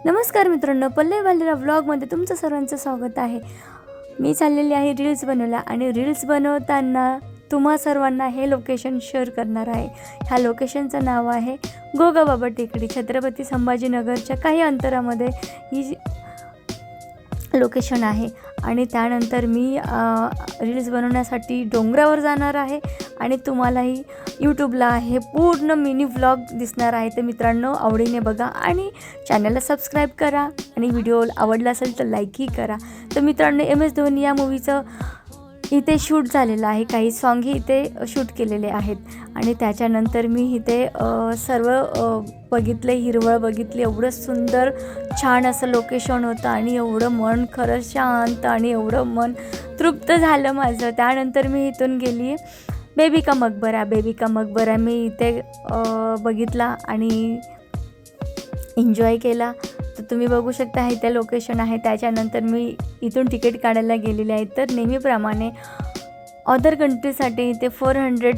नमस्कार मित्रांनो, पल्लवी भालेराव व्लॉगमध्ये तुमचं सर्वांचं स्वागत आहे। मी चाललेली आहे रील्स बनवायला आणि रील्स बनवताना तुम्हा सर्वांना हे लोकेशन शेअर करणार आहे। ह्या लोकेशनचं नाव आहे गोगाबाबा टेकडी, छत्रपती संभाजीनगरच्या काही अंतरामध्ये ही लोकेशन आहे। आणि त्यानंतर मी रील्स बनवण्यासाठी डोंगरावर जाणार आहे आणि तुम्हालाही यूट्यूबला हे पूर्ण मिनी व्लॉग दिसणार आहे। तर मित्रांनो, आवडीने बघा आणि चॅनलला सबस्क्राईब करा आणि व्हिडिओ आवडला असेल तर लाईकही करा। तर मित्रांनो, MS धोनी या मूवीचं इथे शूट झालेलं आहे, काही सॉन्गही इथे शूट केलेले आहेत आणि त्याच्यानंतर मी इथे सर्व बघितले, हिरवळ बघितली, एवढं सुंदर छान असं लोकेशन होतं आणि एवढं मन खरंच शांत आणि एवढं मन तृप्त झालं माझं। त्यानंतर मी इथून गेली बेबी का मकबरा मी इथे बघितला आणि एन्जॉय केला। तर तुम्ही बघू शकता इथे लोकेशन आहे। त्याच्यानंतर मी इथून तिकीट काढायला गेलेले आहे। तर नेहमीप्रमाणे अदर कंट्रीसाठी इथे 400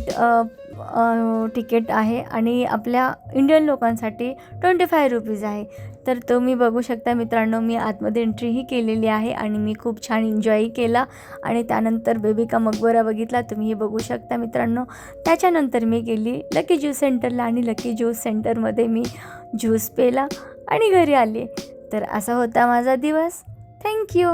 तिकीट आहे आणि आपल्या इंडियन लोकांसाठी 25 रुपीज आहे। तर तुम्ही बघू शकता मित्रांनो, मी आतमध्ये एंट्रीही केलेली आहे आणि मी खूप छान एन्जॉयही केला आणि त्यानंतर बेबी का मकबरा बघितला, तुम्हीही बघू शकता मित्रांनो। त्याच्यानंतर मी गेली लकी ज्यूस सेंटरला आणि लकी ज्यूस सेंटरमध्ये मी ज्यूस पेला आणि घरी आले। तर असा होता माझा दिवस। थँक्यू।